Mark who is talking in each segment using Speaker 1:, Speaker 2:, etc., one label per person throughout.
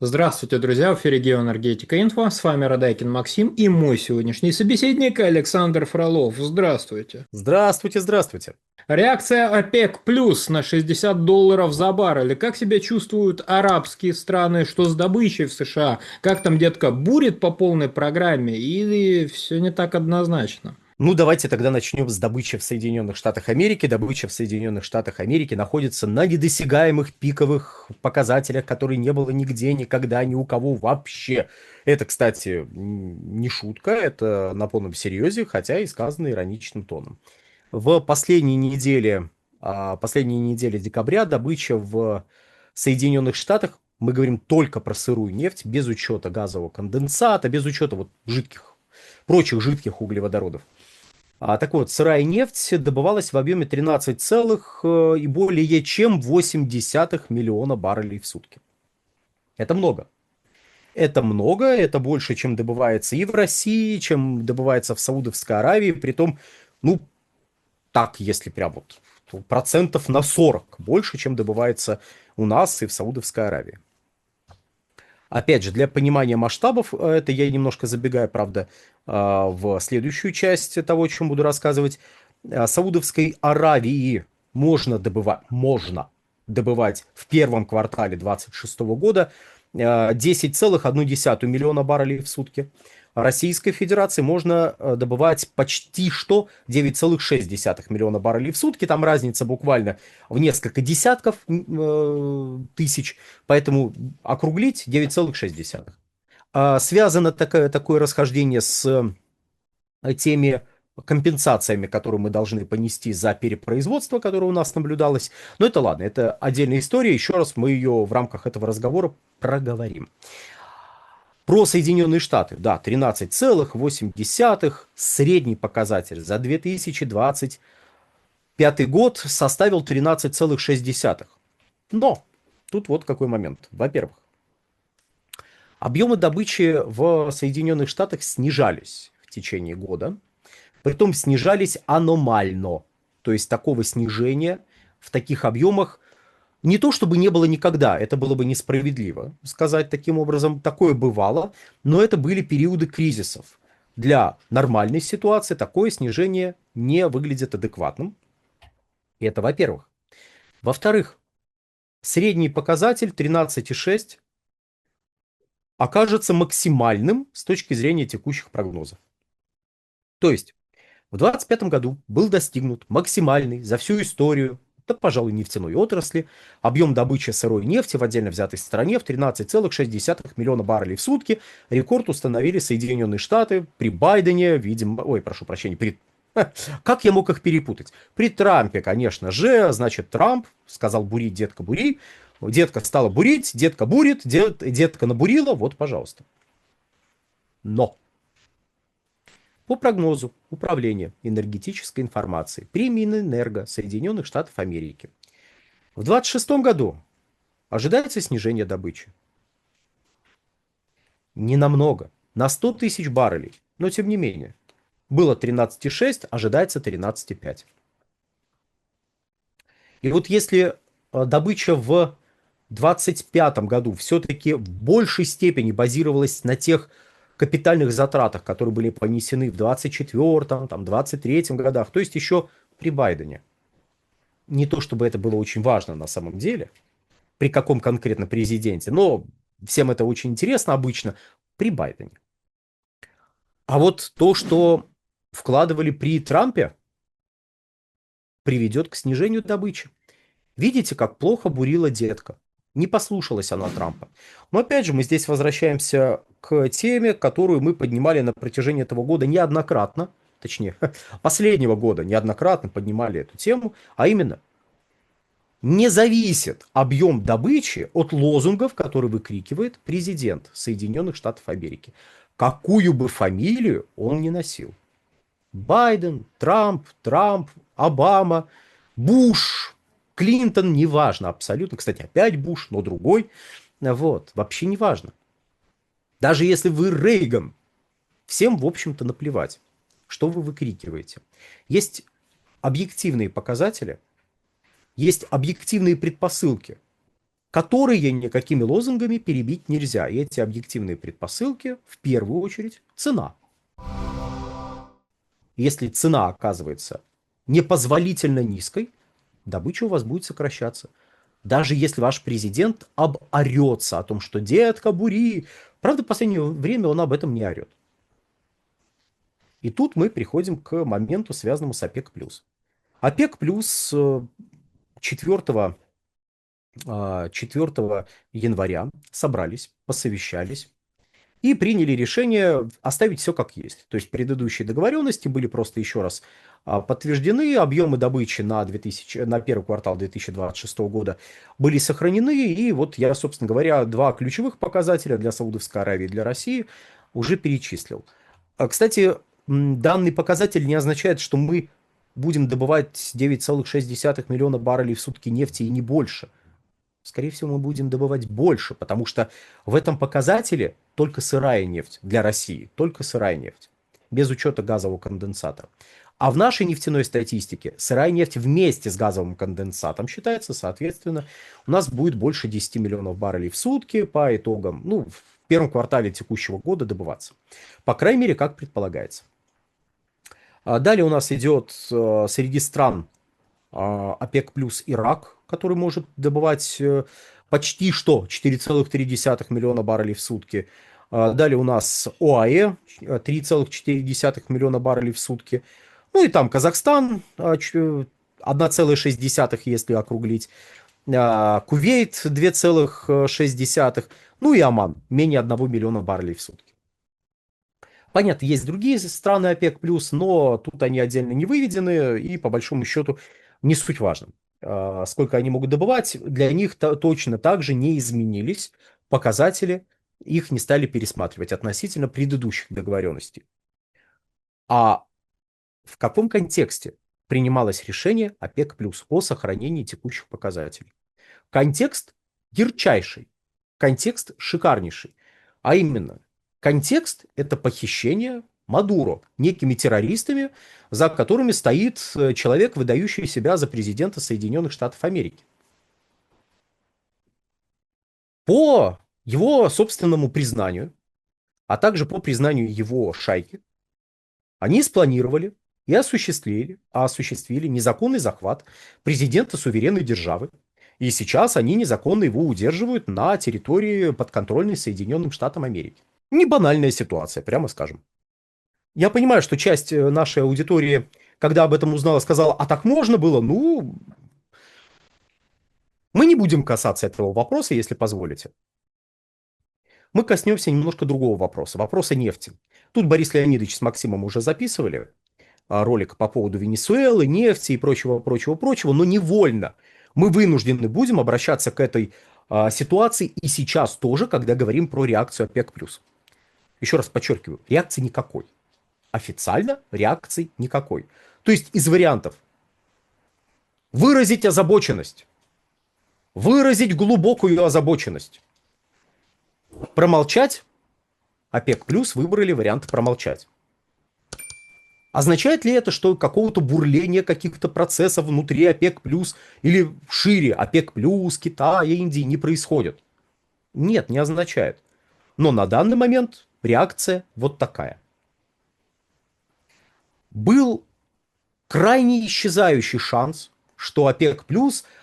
Speaker 1: Здравствуйте, друзья! В эфире Геоэнергетика Инфо. С вами Радайкин Максим и мой сегодняшний собеседник Александр Фролов. Здравствуйте!
Speaker 2: Здравствуйте, здравствуйте.
Speaker 1: Реакция ОПЕК плюс на $60 за баррель. Как себя чувствуют арабские страны, что с добычей в США? Как там, детка, бурит по полной программе или все не так однозначно?
Speaker 2: Ну, давайте тогда начнем с добычи в Соединенных Штатах Америки. Добыча в Соединенных Штатах Америки находится на недосягаемых пиковых показателях, которые не было нигде, никогда, ни у кого вообще. Это, кстати, не шутка, это на полном серьезе, хотя и сказано ироничным тоном. В последние недели декабря добыча в Соединенных Штатах, мы говорим только про сырую нефть, без учета газового конденсата, без учета вот прочих жидких углеводородов. Так вот, сырая нефть добывалась в объеме 13 целых и более чем 0,8 миллиона баррелей в сутки. Это много. Это много, это больше, чем добывается и в России, чем добывается в Саудовской Аравии. Притом, ну, так, если прям вот процентов на 40 больше, чем добывается у нас и в Саудовской Аравии. Опять же, для понимания масштабов, это я немножко забегаю, правда, в следующую часть того, о чем буду рассказывать. Саудовской Аравии можно добывать в первом квартале 2026 года 10,1 миллиона баррелей в сутки. Российской Федерации можно добывать почти что 9,6 миллиона баррелей в сутки. Там разница буквально в несколько десятков тысяч, поэтому округлить 9,6. Связано такое расхождение с теми компенсациями, которые мы должны понести за перепроизводство, которое у нас наблюдалось. Но это ладно, это отдельная история. Еще раз мы ее в рамках этого разговора проговорим. Про Соединенные Штаты, да, 13,8. Средний показатель за 2025 год составил 13,6. Но тут вот какой момент. Во-первых, объемы добычи в Соединенных Штатах снижались в течение года. Притом снижались аномально. То есть такого снижения в таких объемах не то чтобы не было никогда, это было бы несправедливо сказать таким образом, такое бывало, но это были периоды кризисов. Для нормальной ситуации такое снижение не выглядит адекватным. Это во-первых. Во-вторых, средний показатель 13,6 окажется максимальным с точки зрения текущих прогнозов. То есть в 2025 году был достигнут максимальный за всю историю, да, пожалуй, нефтяной отрасли, объем добычи сырой нефти в отдельно взятой стране в 13,6 миллиона баррелей в сутки. Рекорд установили Соединенные Штаты при Байдене, видимо, ой, прошу прощения, как я мог их перепутать? При Трампе, конечно же, значит, Трамп сказал бурить, детка, бури. Детка стала бурить, детка бурит, детка набурила, вот, пожалуйста. Но по прогнозу Управления энергетической информации при Минэнерго Соединенных Штатов Америки, в 2026 году ожидается снижение добычи. Не намного, на 100 тысяч баррелей, но тем не менее. Было 13,6, ожидается 13,5. И вот если добыча в 2025 году все-таки в большей степени базировалась на тех капитальных затратах, которые были понесены в 2024, там, 2023 годах, то есть еще при Байдене. Не то чтобы это было очень важно на самом деле, при каком конкретно президенте, но всем это очень интересно обычно при Байдене. А вот то, что вкладывали при Трампе, приведет к снижению добычи. Видите, как плохо бурила детка. Не послушалась она Трампа. Но опять же, мы здесь возвращаемся к теме, которую мы поднимали на протяжении этого года неоднократно, точнее, последнего года неоднократно поднимали эту тему, а именно, не зависит объем добычи от лозунгов, которые выкрикивает президент Соединенных Штатов Америки. Какую бы фамилию он ни носил. Байден, Трамп, Обама, Буш, Клинтон, неважно абсолютно. Кстати, опять Буш, но другой. Вот, вообще неважно. Даже если вы Рейган, всем, в общем-то, наплевать, что вы выкрикиваете. Есть объективные показатели, есть объективные предпосылки, которые никакими лозунгами перебить нельзя. И эти объективные предпосылки, в первую очередь, цена. Если цена оказывается непозволительно низкой, добыча у вас будет сокращаться. Даже если ваш президент оборется о том, что детка, бури. Правда, в последнее время он об этом не орет. И тут мы приходим к моменту, связанному с ОПЕК+. ОПЕК+, 4, 4 января собрались, посовещались и приняли решение оставить все как есть. То есть предыдущие договоренности были просто еще раз подтверждены, объемы добычи на первый квартал 2026 года были сохранены, и вот я, собственно говоря, два ключевых показателя для Саудовской Аравии и для России уже перечислил. Кстати, данный показатель не означает, что мы будем добывать 9,6 миллиона баррелей в сутки нефти и не больше. Скорее всего, мы будем добывать больше, потому что в этом показателе только сырая нефть для России, только сырая нефть, без учета газового конденсата. А в нашей нефтяной статистике сырая нефть вместе с газовым конденсатом считается, соответственно, у нас будет больше 10 миллионов баррелей в сутки по итогам, в первом квартале текущего года добываться. По крайней мере, как предполагается. Далее у нас идет среди стран ОПЕК плюс Ирак, который может добывать почти что 4,3 миллиона баррелей в сутки. Далее у нас ОАЭ 3,4 миллиона баррелей в сутки. Ну и там Казахстан 1,6, если округлить. Кувейт 2,6. Ну и Оман менее 1 миллиона баррелей в сутки. Понятно, есть другие страны ОПЕК+, но тут они отдельно не выведены, и по большому счету не суть важно. Сколько они могут добывать, для них точно так же не изменились показатели, их не стали пересматривать относительно предыдущих договоренностей. А в каком контексте принималось решение ОПЕК+, о сохранении текущих показателей? Контекст ярчайший, контекст шикарнейший, а именно контекст – это похищение Мадуро некими террористами, за которыми стоит человек, выдающий себя за президента Соединенных Штатов Америки. По его собственному признанию, а также по признанию его шайки, они спланировали и осуществили незаконный захват президента суверенной державы. И сейчас они незаконно его удерживают на территории подконтрольной Соединенным Штатам Америки. Не банальная ситуация, прямо скажем. Я понимаю, что часть нашей аудитории, когда об этом узнала, сказала, а так можно было? Ну, мы не будем касаться этого вопроса, если позволите. Мы коснемся немножко другого вопроса, вопроса нефти. Тут Борис Леонидович с Максимом уже записывали ролик по поводу Венесуэлы, нефти и прочего, но невольно мы вынуждены будем обращаться к этой ситуации и сейчас тоже, когда говорим про реакцию ОПЕК+. Еще раз подчеркиваю, реакции никакой. Официально реакции никакой. То есть из вариантов выразить озабоченность, выразить глубокую озабоченность, промолчать, ОПЕК+ выбрали вариант промолчать. Означает ли это, что какого-то бурления каких-то процессов внутри ОПЕК+, или шире ОПЕК+, Китая, Индии не происходит? Нет, не означает. Но на данный момент реакция вот такая. Был крайне исчезающий шанс, что ОПЕК+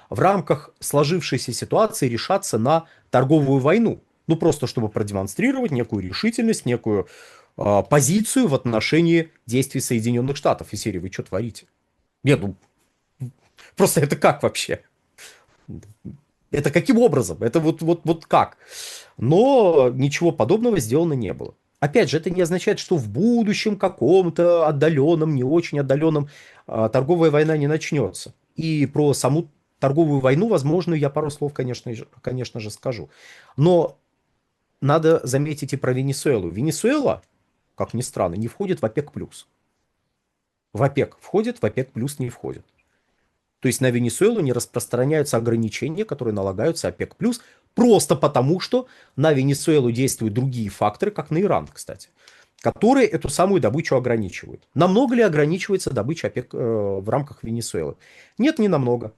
Speaker 2: в рамках сложившейся ситуации решатся на торговую войну. Ну, просто чтобы продемонстрировать некую решительность, некую позицию в отношении действий Соединенных Штатов. Из серии «Вы что творите?» Нет, просто это как вообще? Это каким образом? Это вот как? Но ничего подобного сделано не было. Опять же, это не означает, что в будущем каком-то отдаленном, не очень отдаленном торговая война не начнется. И про саму торговую войну, возможно, я пару слов, конечно же, скажу. Но надо заметить и про Венесуэлу. Венесуэла, как ни странно, не входит в ОПЕК+. В ОПЕК входит, в ОПЕК+ не входит. То есть на Венесуэлу не распространяются ограничения, которые налагаются ОПЕК+, просто потому, что на Венесуэлу действуют другие факторы, как на Иран, кстати, которые эту самую добычу ограничивают. Намного ли ограничивается добыча ОПЕК в рамках Венесуэлы? Нет, не намного.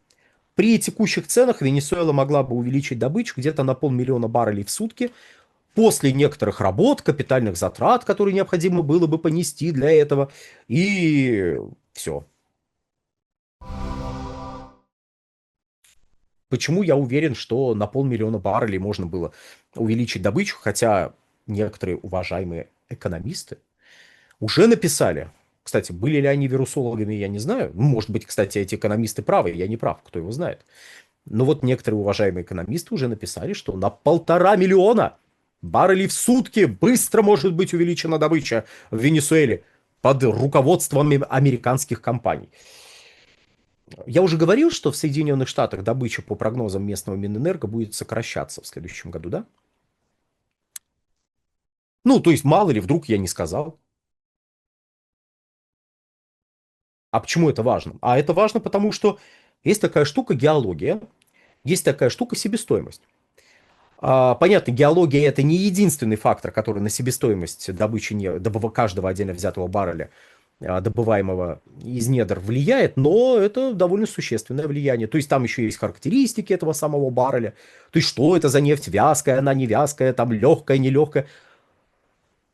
Speaker 2: При текущих ценах Венесуэла могла бы увеличить добычу где-то на 500 000 баррелей в сутки после некоторых работ, капитальных затрат, которые необходимо было бы понести для этого, и все. Почему я уверен, что на 500 000 баррелей можно было увеличить добычу, хотя некоторые уважаемые экономисты уже написали. Кстати, были ли они вирусологами, я не знаю. Ну, может быть, кстати, эти экономисты правы, я не прав, кто его знает. Но вот некоторые уважаемые экономисты уже написали, что на 1,5 миллиона баррелей в сутки быстро может быть увеличена добыча в Венесуэле под руководством американских компаний. Я уже говорил, что в Соединенных Штатах добыча по прогнозам местного Минэнерго будет сокращаться в следующем году, да? Ну, то есть, мало ли, вдруг я не сказал. А почему это важно? А это важно, потому что есть такая штука геология, есть такая штука себестоимость. Понятно, геология это не единственный фактор, который на себестоимость добычи каждого отдельно взятого барреля, добываемого из недр, влияет, но это довольно существенное влияние. То есть там еще есть характеристики этого самого барреля. То есть что это за нефть, вязкая, она не вязкая, там легкая, нелегкая.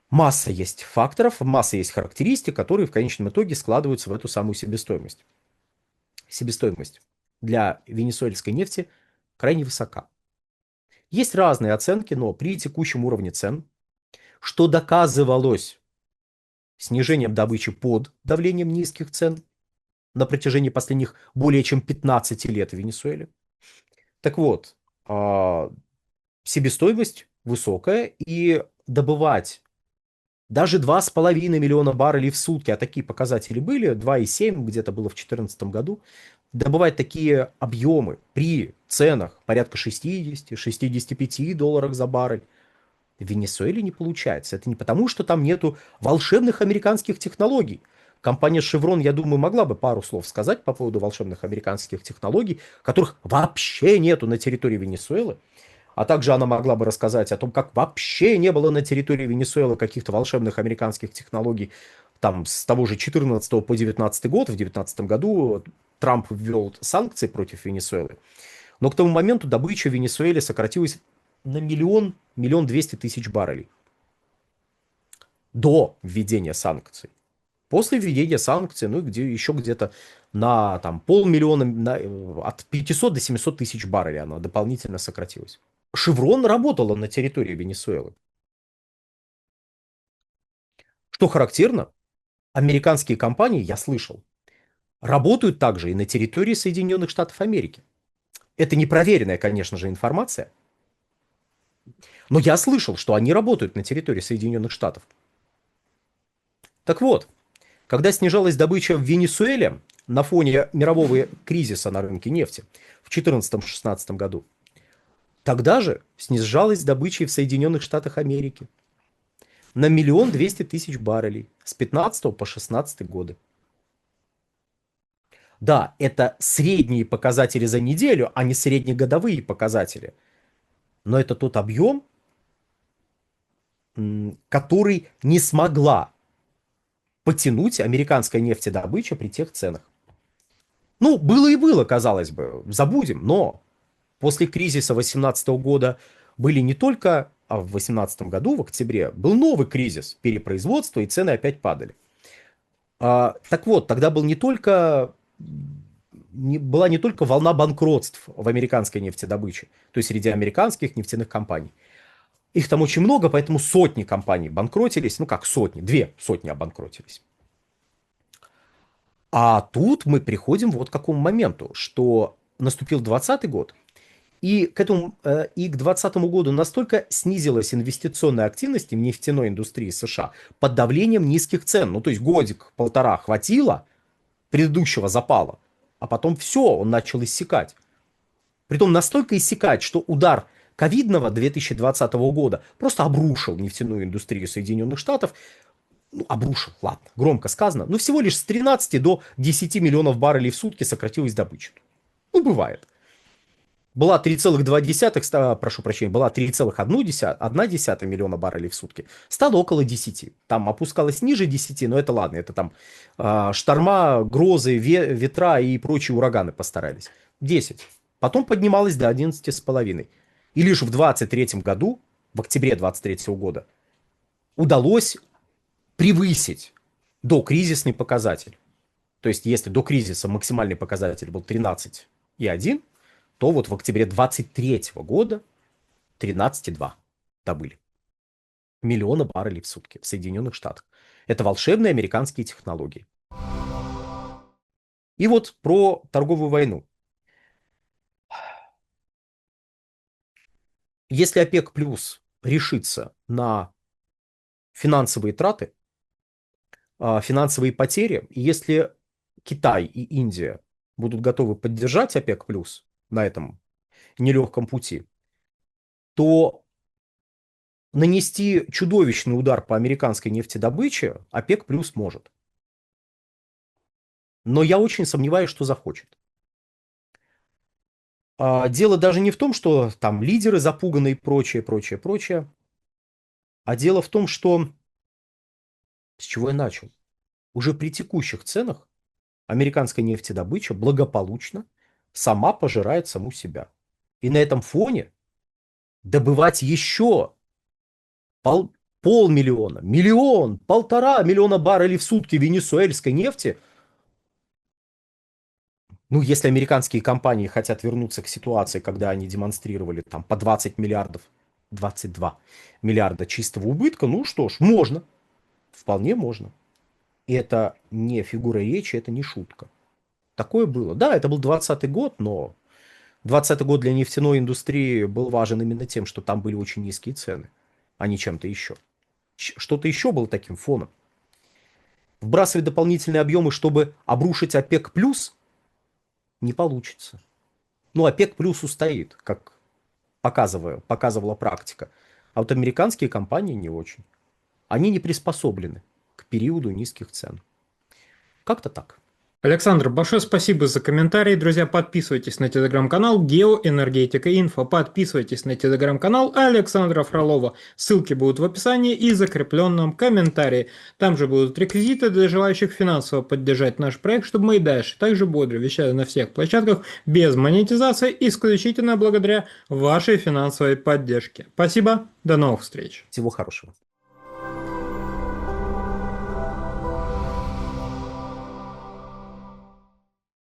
Speaker 2: Масса есть факторов, масса есть характеристик, которые в конечном итоге складываются в эту самую себестоимость. Себестоимость для венесуэльской нефти крайне высока. Есть разные оценки, но при текущем уровне цен, что доказывалось снижением добычи под давлением низких цен на протяжении последних более чем 15 лет в Венесуэле. Так вот, себестоимость высокая, и добывать даже 2,5 миллиона баррелей в сутки, а такие показатели были, 2,7 где-то было в 2014 году, добывать такие объемы при ценах порядка 60-65 долларов за баррель в Венесуэле не получается. Это не потому, что там нету волшебных американских технологий. Компания Chevron, я думаю, могла бы пару слов сказать по поводу волшебных американских технологий, которых вообще нету на территории Венесуэлы. А также она могла бы рассказать о том, как вообще не было на территории Венесуэлы каких-то волшебных американских технологий там с того же 14 по 19 год. В 19 году Трамп ввел санкции против Венесуэлы. Но к тому моменту добыча в Венесуэле сократилась на миллион 200 тысяч баррелей. До введения санкций. После введения санкций, ну, еще где-то на там, 500 000, от 500 до 700 тысяч баррелей она дополнительно сократилась. Шеврон работала на территории Венесуэлы. Что характерно, американские компании, я слышал, работают также и на территории Соединенных Штатов Америки. Это непроверенная, конечно же, информация, но я слышал, что они работают на территории Соединенных Штатов. Так вот, когда снижалась добыча в Венесуэле на фоне мирового кризиса на рынке нефти в 2014-2016 году, тогда же снижалась добыча и в Соединенных Штатах Америки на 1 200 000 баррелей с 15 по 16 годы. Да, это средние показатели за неделю, а не среднегодовые показатели. Но это тот объем, который не смогла потянуть американская нефтедобыча при тех ценах. Ну, было и было, казалось бы, забудем, но после кризиса 2018 года были не только, а в 2018 году, в октябре, был новый кризис перепроизводства, и цены опять падали. Так вот, тогда был была не только волна банкротств в американской нефтедобыче, то есть среди американских нефтяных компаний. Их там очень много, поэтому сотни компаний банкротились, ну как сотни, 2 сотни обанкротились. А тут мы приходим вот к какому моменту, что наступил 2020 год, и к 2020 году настолько снизилась инвестиционная активность в нефтяной индустрии США под давлением низких цен. Ну, то есть годик-полтора хватило предыдущего запала, а потом все, он начал иссякать. Притом настолько иссякать, что удар ковидного 2020 года просто обрушил нефтяную индустрию Соединенных Штатов. Ну, обрушил, ладно, громко сказано, но всего лишь с 13 до 10 миллионов баррелей в сутки сократилась добыча. Ну, бывает. Была 3,2, прошу прощения, была 3,1 миллиона баррелей в сутки. Стало около 10. Там опускалось ниже 10, но это ладно. Это там шторма, грозы, ветра и прочие ураганы постарались. 10. Потом поднималась до 11,5. И лишь в 23 году, в октябре 23 года, удалось превысить докризисный показатель. То есть, если до кризиса максимальный показатель был 13,1, то вот в октябре 23 года 13,2 добыли. Миллиона баррелей в сутки в Соединенных Штатах. Это волшебные американские технологии. И вот про торговую войну. Если ОПЕК плюс решится на финансовые траты, финансовые потери, и если Китай и Индия будут готовы поддержать ОПЕК плюс на этом нелегком пути, то нанести чудовищный удар по американской нефтедобыче ОПЕК плюс может. Но я очень сомневаюсь, что захочет. Дело даже не в том, что там лидеры запуганы и прочее, прочее, прочее. А дело в том, что... С чего я начал? Уже при текущих ценах американская нефтедобыча благополучно сама пожирает саму себя. И на этом фоне добывать еще полмиллиона, миллион, 1,5 миллиона баррелей в сутки венесуэльской нефти, ну, если американские компании хотят вернуться к ситуации, когда они демонстрировали там по 20 миллиардов, 22 миллиарда чистого убытка, ну что ж, можно. Вполне можно. И это не фигура речи, это не шутка. Такое было. Да, это был 2020 год, но 2020 год для нефтяной индустрии был важен именно тем, что там были очень низкие цены, а не чем-то еще. Что-то еще было таким фоном. Вбрасывать дополнительные объемы, чтобы обрушить ОПЕК+, не получится. Ну, ОПЕК+ устоит, как показывала практика. А вот американские компании не очень. Они не приспособлены к периоду низких цен. Как-то так.
Speaker 1: Александр, большое спасибо за комментарии. Друзья, подписывайтесь на телеграм-канал Геоэнергетика Инфо. Подписывайтесь на телеграм-канал Александра Фролова. Ссылки будут в описании и закрепленном комментарии. Там же будут реквизиты для желающих финансово поддержать наш проект, чтобы мы и дальше также бодро вещали на всех площадках без монетизации, исключительно благодаря вашей финансовой поддержке. Спасибо, до новых встреч.
Speaker 2: Всего хорошего.